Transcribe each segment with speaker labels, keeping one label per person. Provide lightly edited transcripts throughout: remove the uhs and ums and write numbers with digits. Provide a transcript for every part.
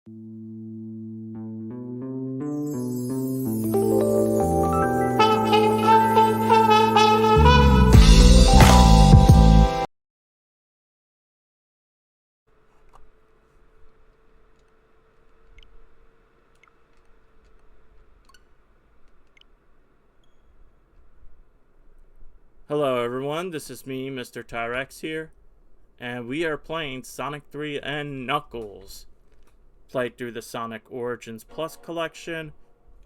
Speaker 1: Hello everyone, this is me, Mr. Tyrex here, and we are playing Sonic 3 and Knuckles. Played through the Sonic Origins Plus collection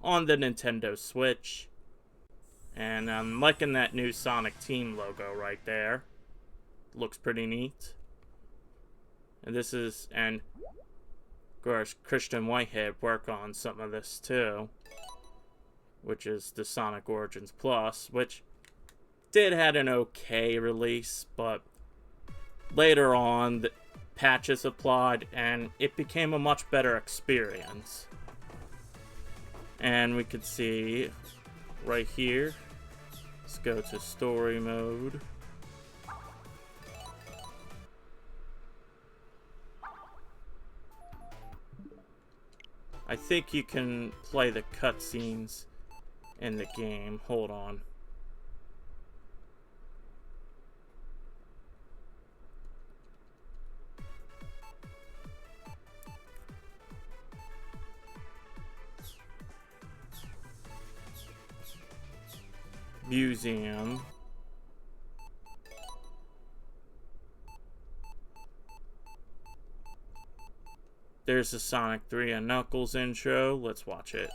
Speaker 1: on the Nintendo Switch. And I'm liking that new Sonic Team logo right there. Looks pretty neat. And of course, Christian Whitehead worked on some of this too, which is the Sonic Origins Plus, which did had an okay release, but later on the patches applied and it became a much better experience. And we could see right here, let's go to story mode. I think you can play the cutscenes in the game. Hold on. Museum. There's the Sonic 3 and Knuckles intro. Let's watch it.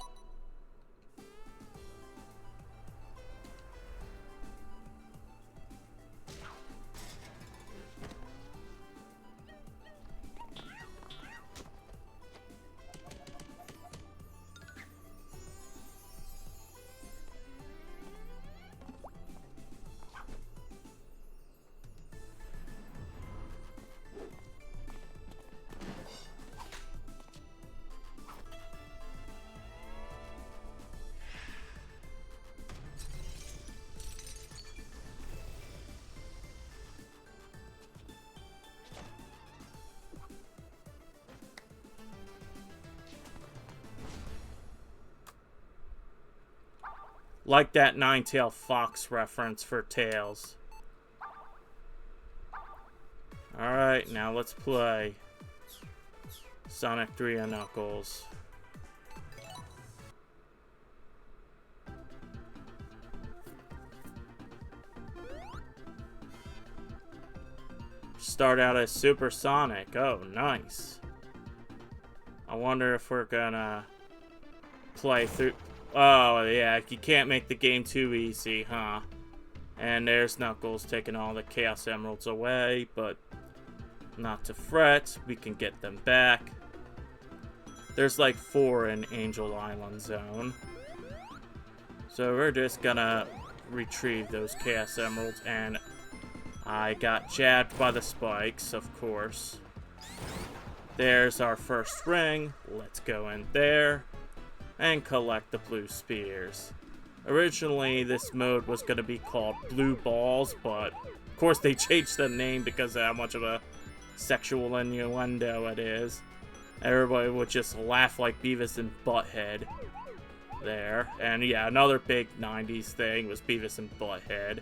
Speaker 1: Like that Nine-Tailed Fox reference for Tails. Alright, now let's play Sonic 3 and Knuckles. Start out as Super Sonic. Oh, nice. I wonder if we're gonna play through... Oh, yeah, you can't make the game too easy, huh? And there's Knuckles taking all the Chaos Emeralds away, but not to fret, we can get them back. There's like 4 in Angel Island Zone. So we're just gonna retrieve those Chaos Emeralds, and I got jabbed by the spikes, of course. There's our first ring. Let's go in there and collect the blue spheres. Originally, this mode was going to be called Blue Balls, but of course they changed the name because of how much of a sexual innuendo it is. Everybody would just laugh like Beavis and Butthead there. And yeah, another big 90s thing was Beavis and Butthead.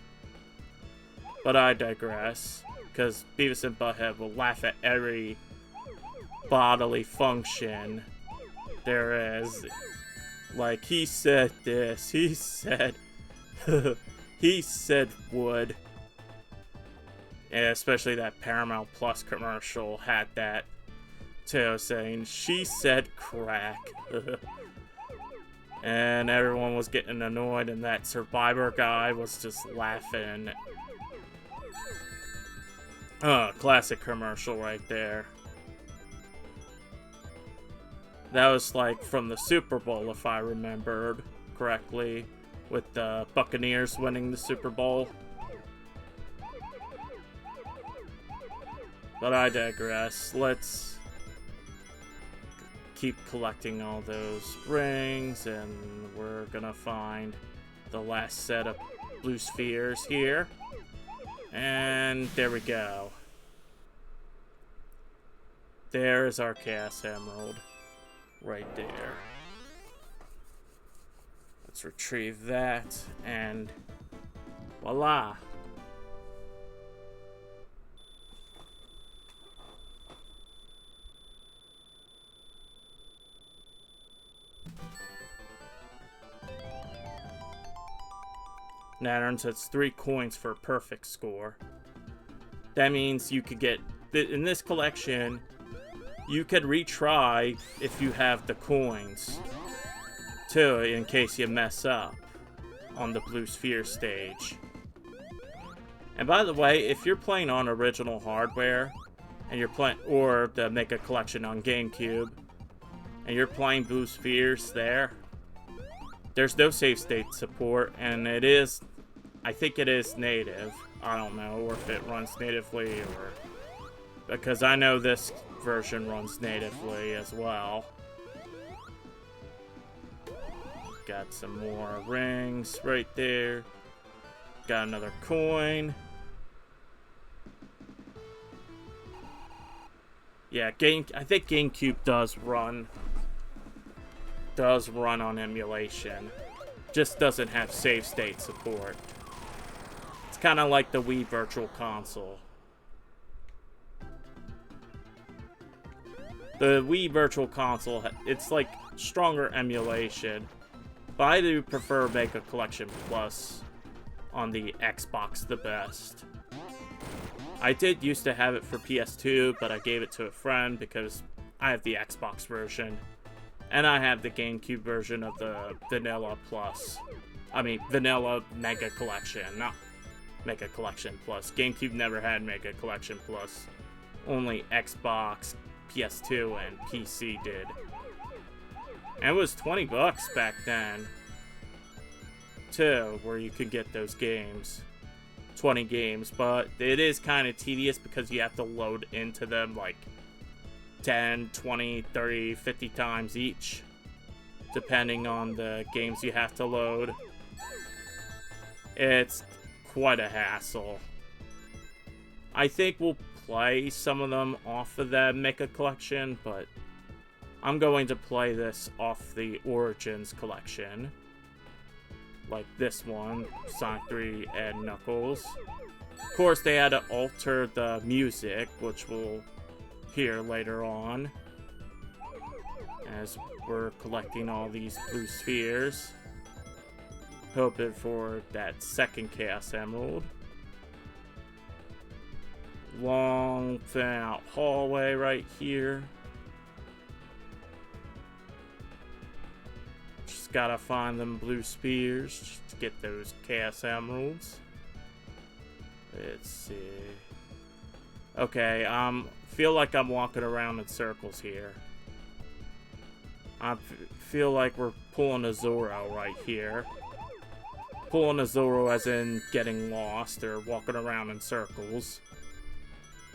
Speaker 1: But I digress, because Beavis and Butthead will laugh at every bodily function there is. Like, he said this, he said, he said wood. And especially that Paramount Plus commercial had that too, saying, she said crack. And everyone was getting annoyed, and that Survivor guy was just laughing. Classic commercial right there. That was like from the Super Bowl, if I remembered correctly, with the Buccaneers winning the Super Bowl. But I digress. Let's keep collecting all those rings, and we're gonna find the last set of blue spheres here. And there we go. There is our Chaos Emerald. right there. Let's retrieve that, and voila. That earns us 3 coins for a perfect score. That means you could get, in this collection, you could retry if you have the coins, too, in case you mess up on the Blue Sphere stage. And by the way, if you're playing on original hardware, and you're playing, or the Mega Collection on GameCube, and you're playing Blue Spheres there's no save state support, and it is, I think it is native. I don't know, or if it runs natively, or, because I know this version runs natively as well. Got some more rings right there. Got another coin. Yeah, I think GameCube does run on emulation. Just doesn't have save state support. It's kind of like the Wii Virtual Console. The Wii Virtual Console, it's like stronger emulation. But I do prefer Mega Collection Plus on the Xbox the best. I did used to have it for PS2, but I gave it to a friend because I have the Xbox version. And I have the GameCube version of the Vanilla Plus. I mean, Vanilla Mega Collection, not Mega Collection Plus. GameCube never had Mega Collection Plus. Only Xbox, PS2, and PC did. And it was 20 bucks back then, too, where you could get those games. 20 games, but it is kind of tedious because you have to load into them like 10, 20, 30, 50 times each, depending on the games you have to load. It's quite a hassle. I think we'll play some of them off of the Mega Collection, but I'm going to play this off the Origins Collection. Like this one, Sonic 3 and Knuckles. Of course, they had to alter the music, which we'll hear later on, as we're collecting all these blue spheres, hoping for that second Chaos Emerald. Long thin out hallway right here. Just gotta find them blue spheres just to get those Chaos Emeralds. Let's see. Okay, feel like I'm walking around in circles here. I feel like we're pulling a Zoro right here. Pulling a Zoro as in getting lost or walking around in circles.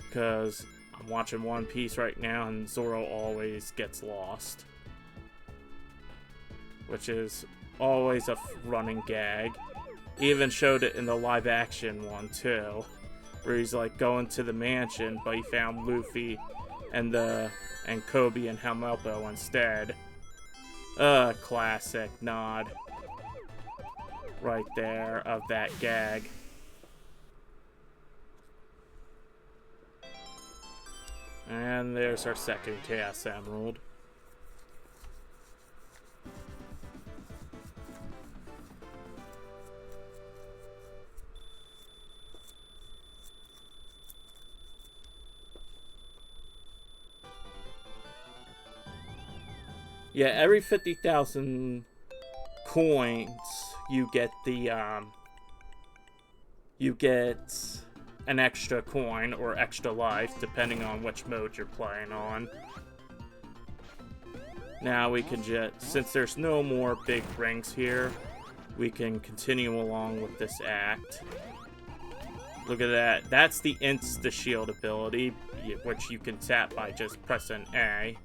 Speaker 1: Because I'm watching One Piece right now and Zoro always gets lost. Which is always a running gag. He even showed it in the live action one too, where he's like going to the mansion, but he found Luffy and Kobe and Helmelpo instead. Classic nod right there of that gag. And there's our second Chaos Emerald. Yeah, every 50,000 coins, you get an extra coin or extra life, depending on which mode you're playing on. Now we can just, since there's no more big rings here, we can continue along with this act. Look at that. That's the Insta-Shield ability, which you can tap by just pressing A.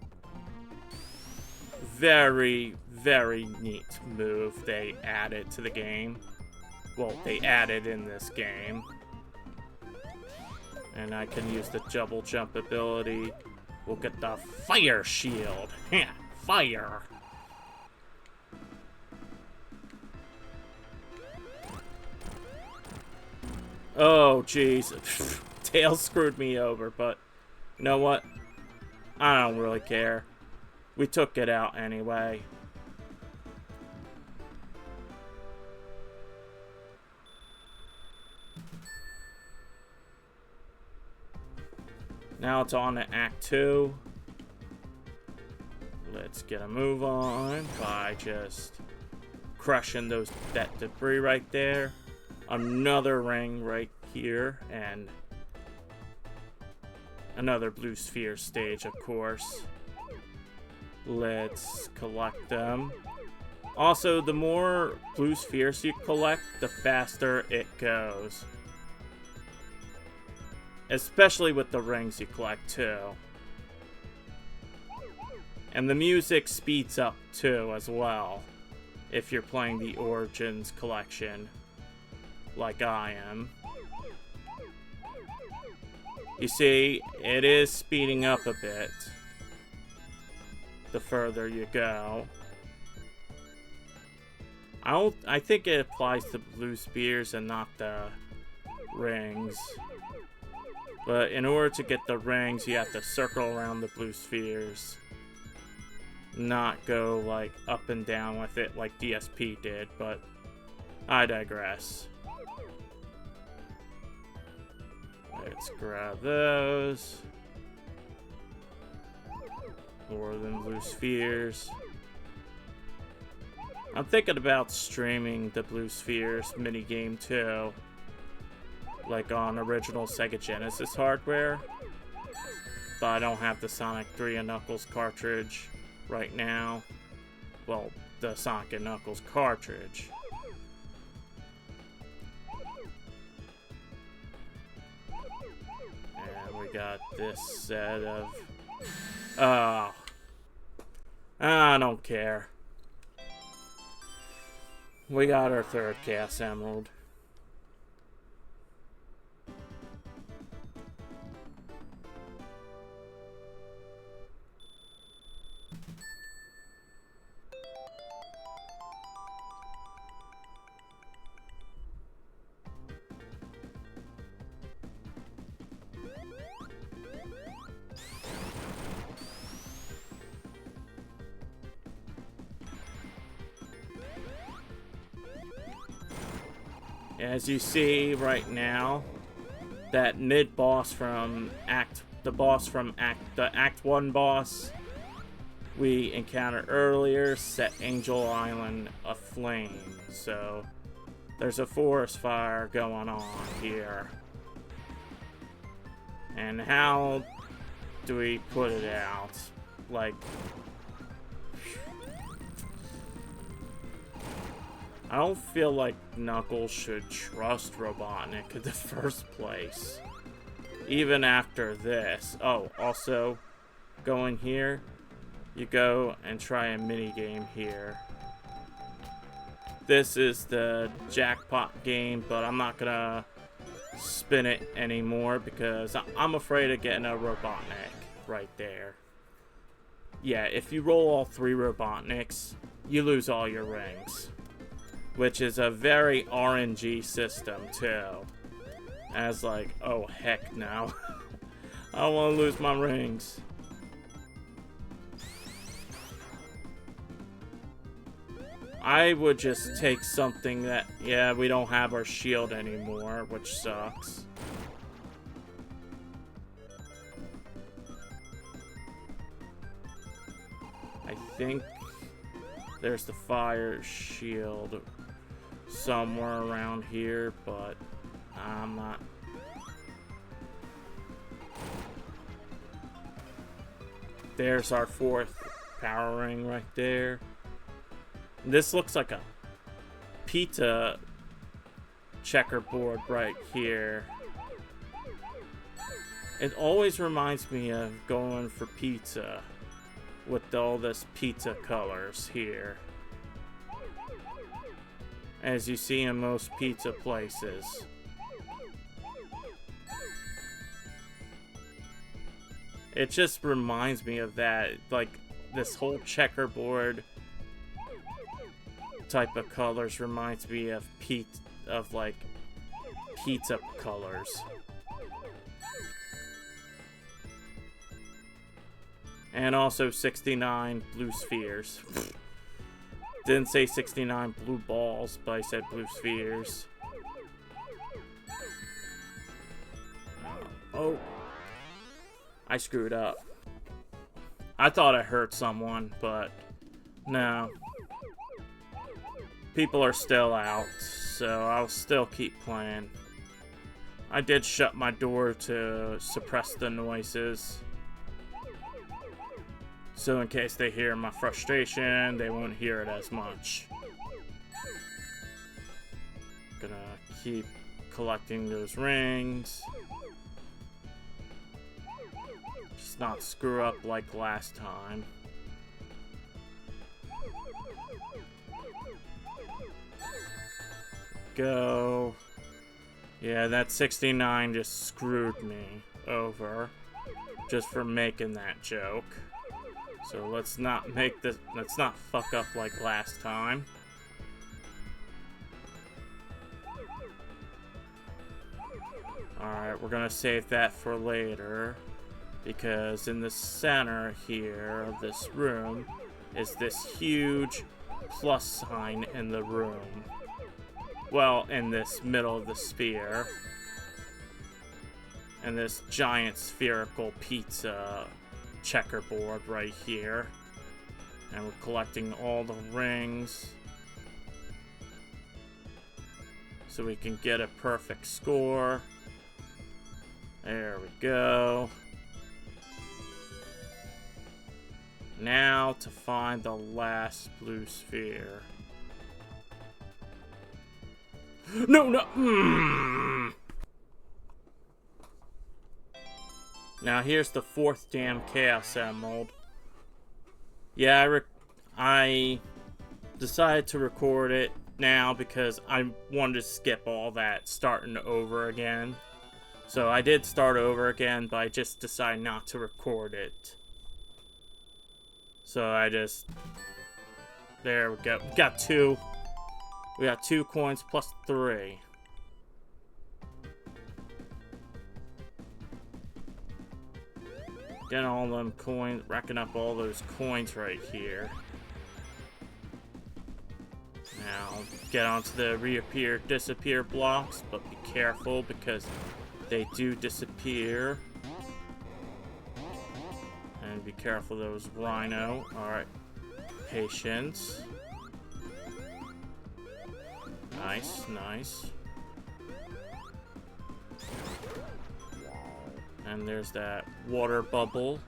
Speaker 1: Very, very neat move they added to the game. Well, they added in this game. And I can use the double jump ability. We'll get the Fire Shield. fire. Oh, jeez. Tails screwed me over, but you know what? I don't really care. We took it out anyway. Now it's on to Act 2. Let's get a move on by just crushing that debris right there. Another ring right here, and another blue sphere stage, of course. Let's collect them. Also, the more blue spheres you collect, the faster it goes. Especially with the rings you collect, too. And the music speeds up, too, as well. If you're playing the Origins collection, like I am. You see, it is speeding up a bit the further you go. I think it applies to blue spheres and not the rings. But in order to get the rings, you have to circle around the blue spheres. Not go, like, up and down with it like DSP did, but I digress. Let's grab those. More than blue spheres. I'm thinking about streaming the blue spheres minigame too. Like on original Sega Genesis hardware. But I don't have the Sonic 3 and Knuckles cartridge right now. Well, the Sonic and Knuckles cartridge. And we got this set of... Oh. I don't care. We got our third Chaos Emerald. As you see right now, that mid-boss from the Act 1 boss we encountered earlier set Angel Island aflame. So there's a forest fire going on here. And how do we put it out? Like, I don't feel like Knuckles should trust Robotnik in the first place. Even after this. Oh, also, go in here. You go and try a minigame here. This is the jackpot game, but I'm not gonna spin it anymore because I'm afraid of getting a Robotnik right there. Yeah, if you roll all 3 Robotniks, you lose all your rings. Which is a very RNG system, too. As like, oh heck no. I don't want to lose my rings. I would just take something that, yeah, we don't have our shield anymore, which sucks. I think there's the fire shield somewhere around here, but I'm not. There's our 4th power ring right there. This looks like a pizza checkerboard right here. It always reminds me of going for pizza with all this pizza colors here. As you see in most pizza places. It just reminds me of that. Like, this whole checkerboard type of colors reminds me of like pizza colors. And also 69 blue spheres. Didn't say 69 blue balls, but I said blue spheres. Oh. I screwed up. I thought I hurt someone, but no. People are still out, so I'll still keep playing. I did shut my door to suppress the noises. So in case they hear my frustration, they won't hear it as much. Gonna keep collecting those rings. Just not screw up like last time. Go. Yeah, that 69 just screwed me over just for making that joke. So let's not fuck up like last time. Alright, we're gonna save that for later, because in the center here of this room is this huge plus sign in the room. Well, in this middle of the sphere. And this giant spherical pizza checkerboard right here. And we're collecting all the rings so we can get a perfect score. There we go. Now to find the last blue sphere. No, no! Now here's the fourth damn Chaos Emerald. Yeah, I decided to record it now because I wanted to skip all that starting over again. So I did start over again, but I just decided not to record it. So I just... There we go. We got two. We got 2 coins plus 3. Getting all them coins, racking up all those coins right here. Now, get onto the reappear, disappear blocks, but be careful because they do disappear. And be careful of those rhino. Alright. Patience. Nice, nice. And there's that water bubble.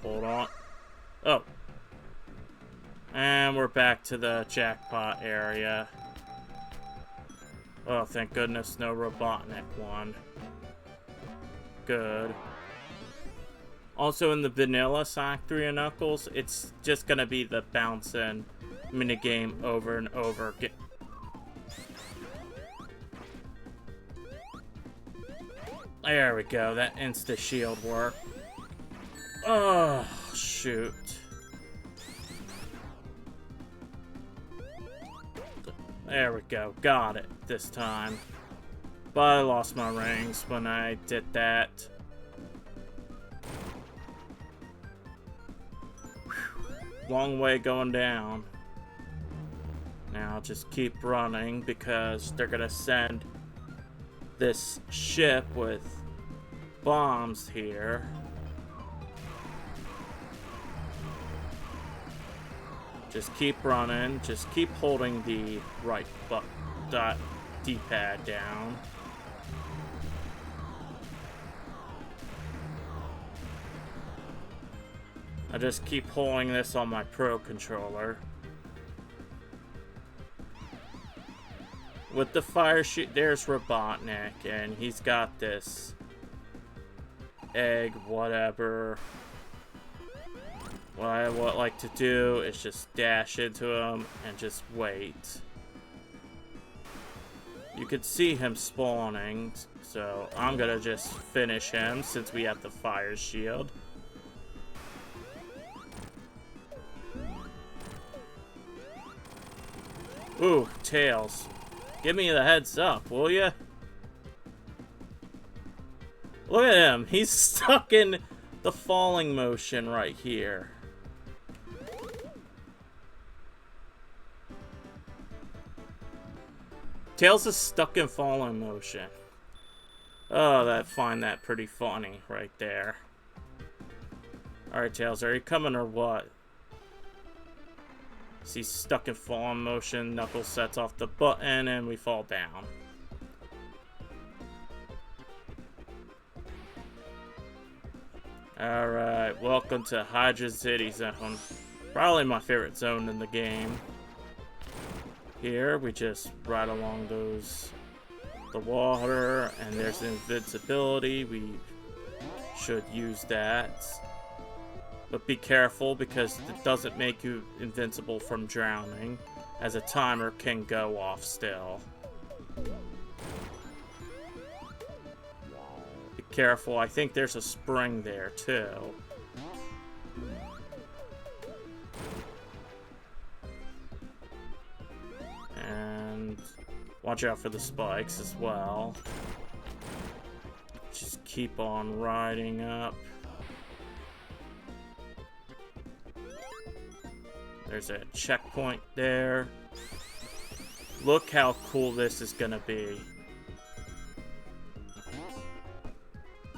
Speaker 1: Hold on. Oh. And we're back to the jackpot area. Oh, thank goodness, no Robotnik one. Good. Also, in the vanilla Sonic 3 and Knuckles, it's just gonna be the bouncing minigame over and over again. There we go, that insta-shield worked. Oh, shoot. There we go, got it this time. But I lost my rings when I did that. Long way going down. Now just keep running because they're gonna send this ship with bombs here. Just keep running. Just keep holding the right D-pad down. I just keep holding this on my Pro controller. With the fire shoot, there's Robotnik, and he's got this egg, whatever. what I would like to do is just dash into him and just wait. You could see him spawning, so I'm gonna just finish him since we have the fire shield. Ooh, Tails. Give me the heads up, will ya? Look at him. He's stuck in the falling motion right here. Tails is stuck in falling motion. Oh, I find that pretty funny right there. Alright, Tails, are you coming or what? He's stuck in falling motion. Knuckles sets off the button and we fall down. Alright, welcome to Hydra City Zone. Probably my favorite zone in the game. Here, we just ride along the water, and there's invincibility. We should use that. But be careful, because it doesn't make you invincible from drowning, as a timer can go off still. Be careful, I think there's a spring there too. And watch out for the spikes as well. Just keep on riding up. There's a checkpoint there. Look how cool this is gonna be.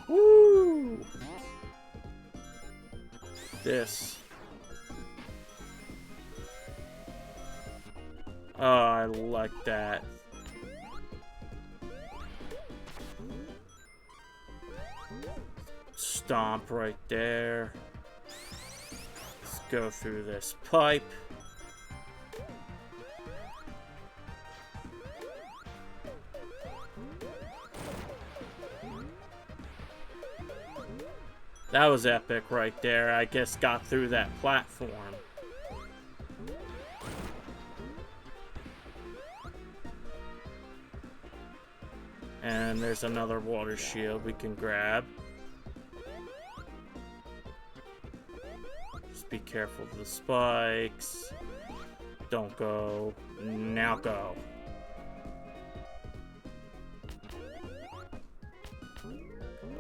Speaker 1: Woo! This. Oh, I like that. Stomp right there. Let's go through this pipe. That was epic right there. I guess got through that platform. And there's another water shield we can grab. Just be careful of the spikes. Don't go. Now go.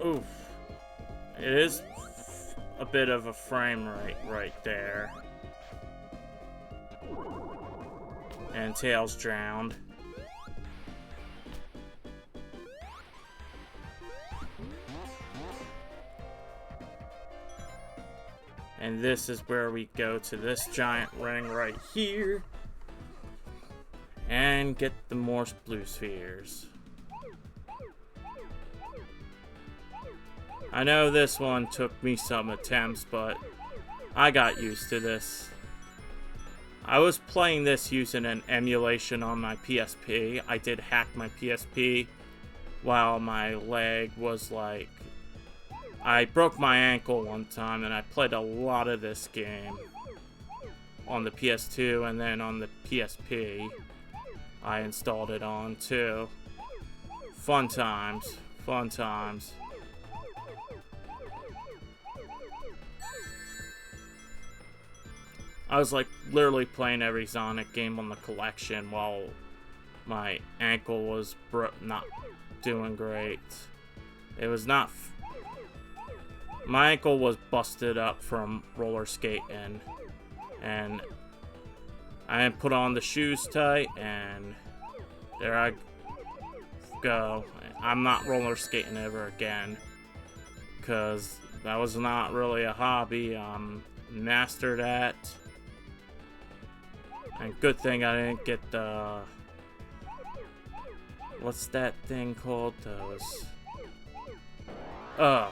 Speaker 1: Oof. It is a bit of a frame rate right there. And Tails drowned. And this is where we go to this giant ring right here. And get the Morse Blue Spheres. I know this one took me some attempts, but I got used to this. I was playing this using an emulation on my PSP. I did hack my PSP while my leg was like... I broke my ankle one time and I played a lot of this game on the PS2, and then on the PSP I installed it on too. Fun times. Fun times. I was like literally playing every Sonic game on the collection while my ankle was not doing great. It was not... My ankle was busted up from roller skating, and I didn't put on the shoes tight, and there I go. I'm not roller skating ever again, because that was not really a hobby I'm mastered at. And good thing I didn't get the... What's that thing called? Those... Oh.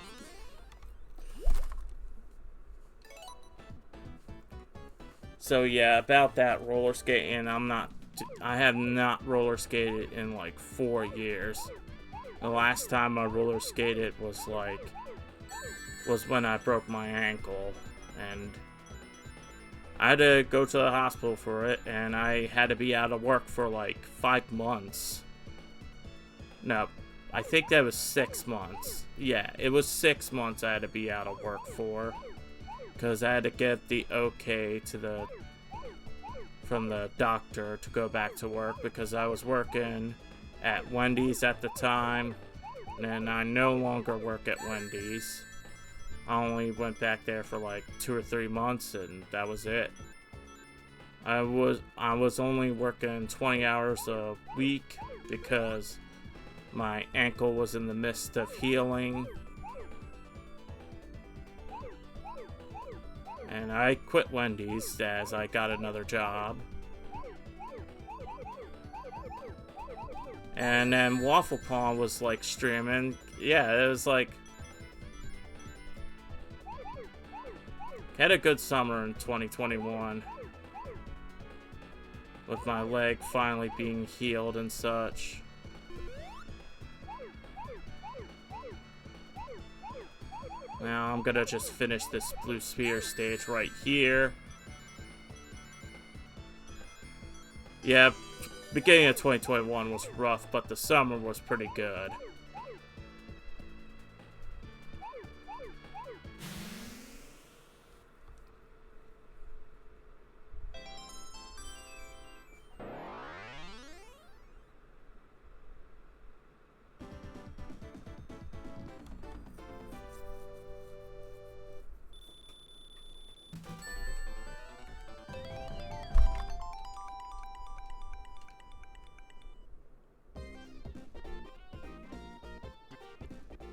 Speaker 1: So yeah, about that roller skating, I have not roller skated in like 4 years. The last time I roller skated was when I broke my ankle, and I had to go to the hospital for it, and I had to be out of work for like 5 months. No, I think that was 6 months. Yeah, it was 6 months I had to be out of work for. Because I had to get the okay to from the doctor to go back to work, because I was working at Wendy's at the time, and I no longer work at Wendy's. I only went back there for like 2 or 3 months, and that was it. I was only working 20 hours a week because my ankle was in the midst of healing. And I quit Wendy's as I got another job. And then Waffle Pond was like streaming. Yeah, it was like... had a good summer in 2021. With my leg finally being healed and such. Now I'm gonna just finish this Blue Sphere stage right here. Yeah, beginning of 2021 was rough, but the summer was pretty good.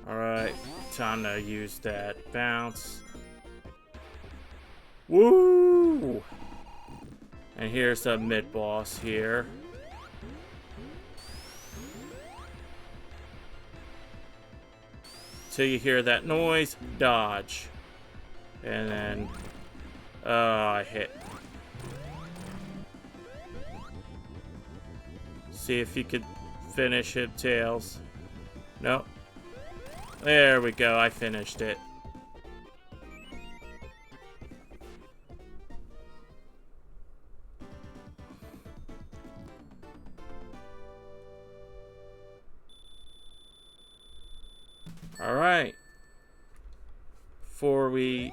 Speaker 1: Alright, time to use that bounce. Woo! And here's the mid-boss here. Till you hear that noise, dodge. And then... oh, I hit. See if you could finish it, Tails. Nope. There we go, I finished it. Alright. Before we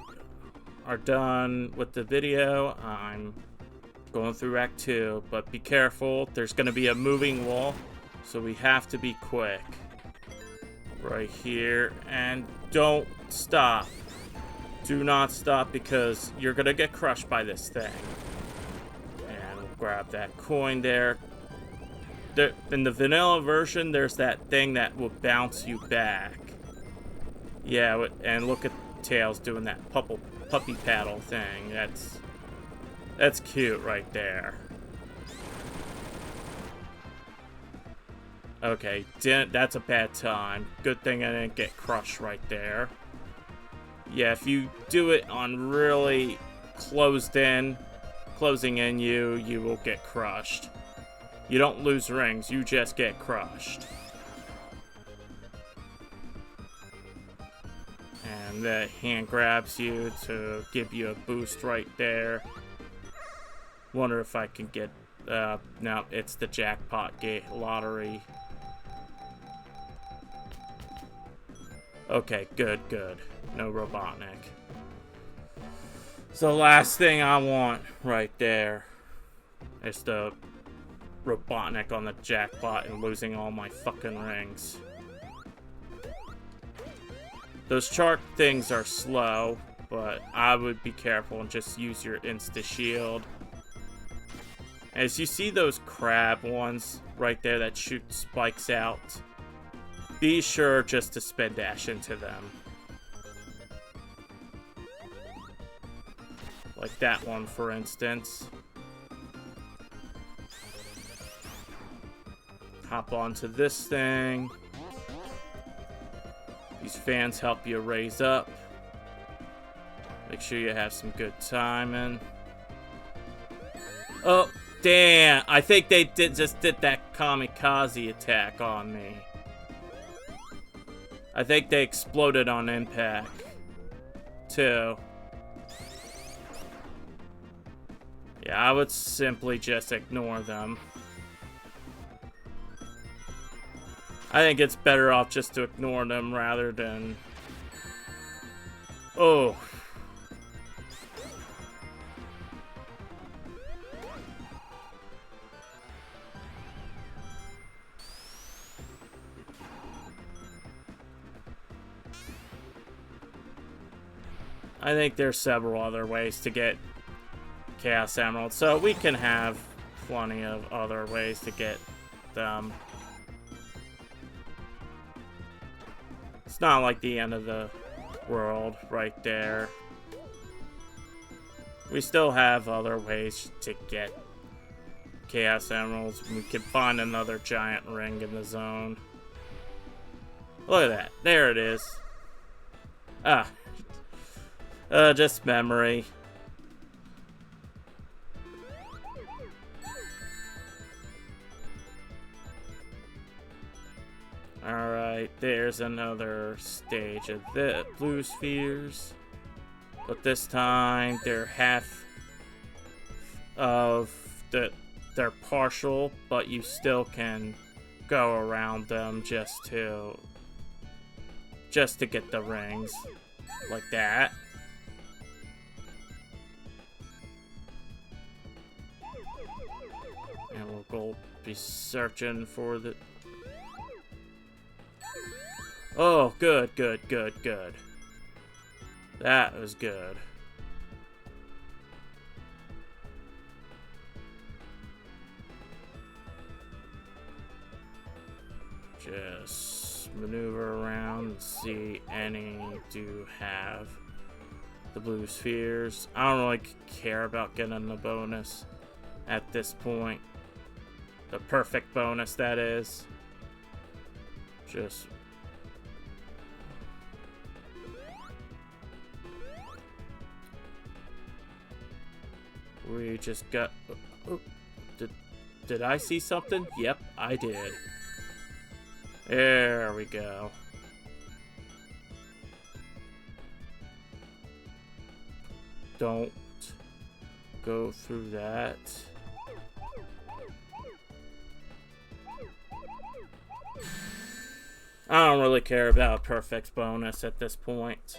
Speaker 1: are done with the video, I'm going through Act 2, but be careful, there's going to be a moving wall, so we have to be quick. Right here, and don't stop. Do not stop, because you're gonna get crushed by this thing. And we'll grab that coin there. In the vanilla version, there's that thing that will bounce you back. Yeah, and look at Tails doing that puppy paddle thing. That's cute right there. Okay, that's a bad time. Good thing I didn't get crushed right there. Yeah, if you do it on really closing in you will get crushed. You don't lose rings, you just get crushed. And the hand grabs you to give you a boost right there. Wonder if I can get... no, it's the jackpot lottery. Okay, good. No Robotnik. So the last thing I want right there is the Robotnik on the jackpot and losing all my fucking rings. Those chart things are slow, but I would be careful and just use your insta-shield. As you see those crab ones right there that shoot spikes out, be sure just to spin dash into them. Like that one, for instance. Hop onto this thing. These fans help you raise up. Make sure you have some good timing. Oh, damn. I think they just did that kamikaze attack on me. I think they exploded on impact, too. Yeah, I would simply just ignore them. I think it's better off just to ignore them rather than... Oh. I think there's several other ways to get Chaos Emeralds, so we can have plenty of other ways to get them. It's not like the end of the world right there. We still have other ways to get Chaos Emeralds. We can find another giant ring in the zone. Look at that. There it is. Ah. Just memory. Alright, there's another stage of the blue spheres. But this time, they're half of they're partial, but you still can go around them just to get the rings. Like that. And we'll go be searching for the... Oh, good, good, good, good. That was good. Just maneuver around and see any do have the blue spheres. I don't really care about getting the bonus at this point. The perfect bonus, that is. Just... We just got... Oh, did I see something? Yep, I did. There we go. Don't go through that. I don't really care about perfect bonus at this point.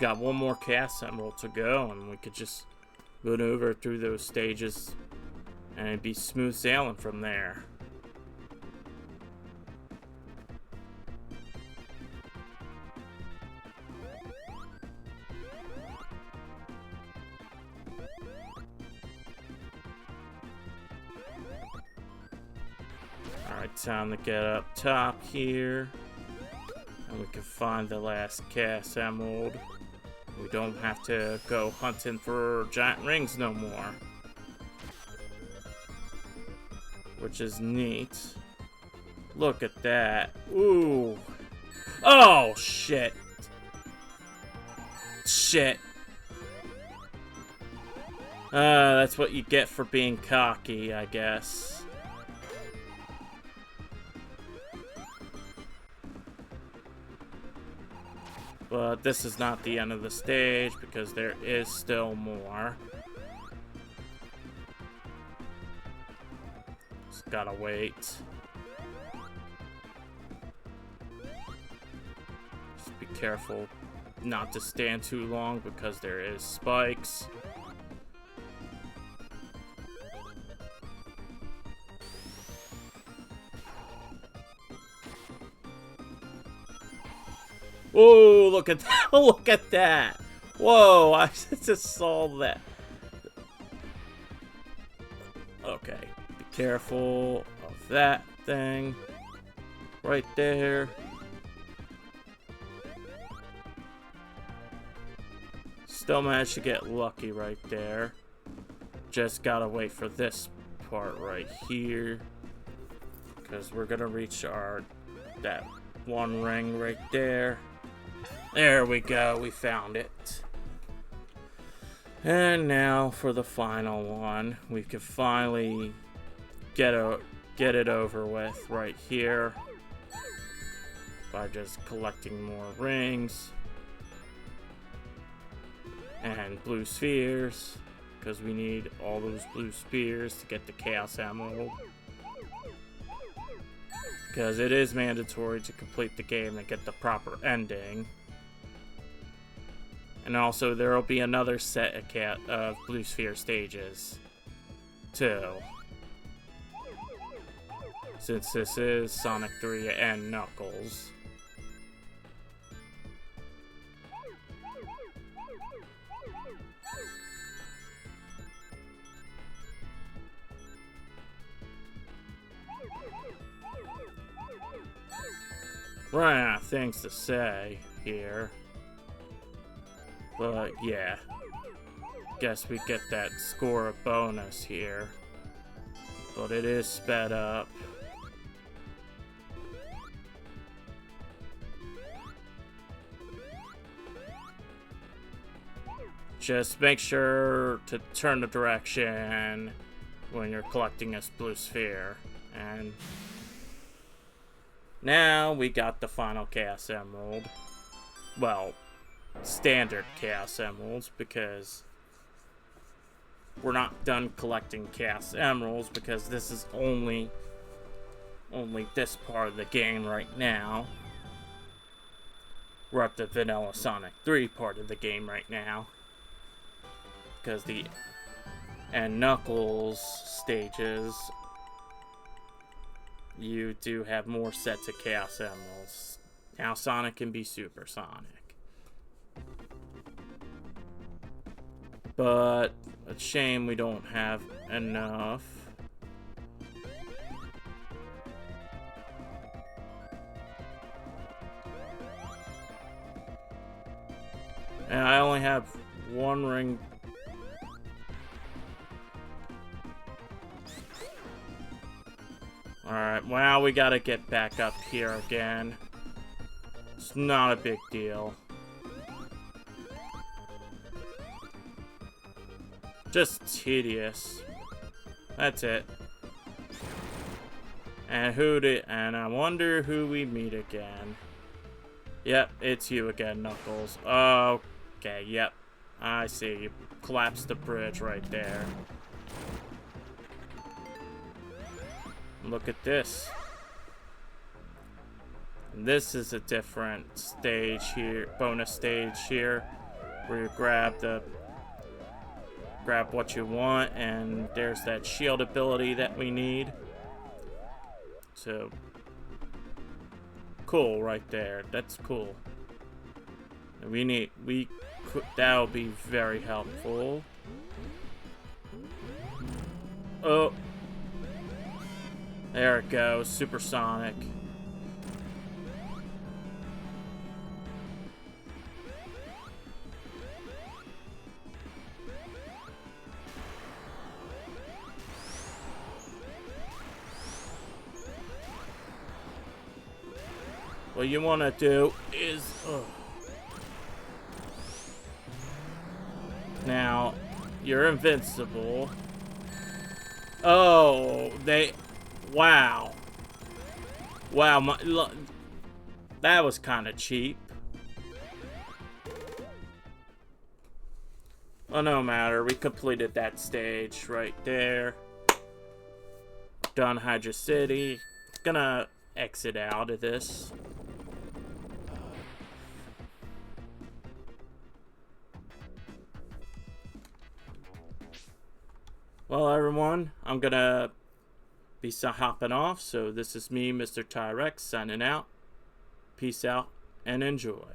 Speaker 1: Got one more Chaos Emerald to go, and we could just maneuver through those stages and it'd be smooth sailing from there. Alright, time to get up top here. And we can find the last Chaos Emerald. We don't have to go hunting for giant rings no more. Which is neat. Look at that. Ooh. Oh, shit. Shit. That's what you get for being cocky, I guess. But this is not the end of the stage because there is still more. Just gotta wait. Just be careful not to stand too long because there is spikes. Whoa, look at that. Look at that. Whoa, I just saw that. Okay, be careful of that thing. Right there. Still managed to get lucky right there. Just gotta wait for this part right here. Because we're gonna reach that one ring right there. There we go, we found it. And now for the final one. We can finally get it over with right here by just collecting more rings and blue spheres, because we need all those blue spheres to get the Chaos Emerald, because it is mandatory to complete the game and get the proper ending. And also there will be another set of blue sphere stages too, since this is Sonic 3 and Knuckles. Running out of things to say here. But yeah. Guess we get that score of bonus here. But it is sped up. Just make sure to turn the direction when you're collecting this blue sphere. And now we got the final Chaos Emerald. Well, standard Chaos Emeralds, because we're not done collecting Chaos Emeralds, because this is only this part of the game right now. We're at the Vanilla Sonic 3 part of the game right now, because the and Knuckles stages, you do have more sets of Chaos Emeralds. Now Sonic can be Super Sonic. But it's a shame we don't have enough. And I only have one ring. Alright, well, we gotta get back up here again. It's not a big deal. Just tedious. That's it. And I wonder who we meet again. Yep, it's you again, Knuckles. Okay, yep. I see. You collapsed the bridge right there. Look at this. This is a different stage here, bonus stage here, where you grab what you want, and there's that shield ability that we need. So cool right there. That's cool. That'll be very helpful. Oh. There it goes, Super Sonic. What you want to do is... Now, you're invincible. Oh, wow. Wow, that was kind of cheap. Well, no matter. We completed that stage right there. Done Hydra City. Gonna exit out of this. Well, everyone, I'm gonna be hopping off, so this is me, Mr. Tyrex, signing out. Peace out and enjoy.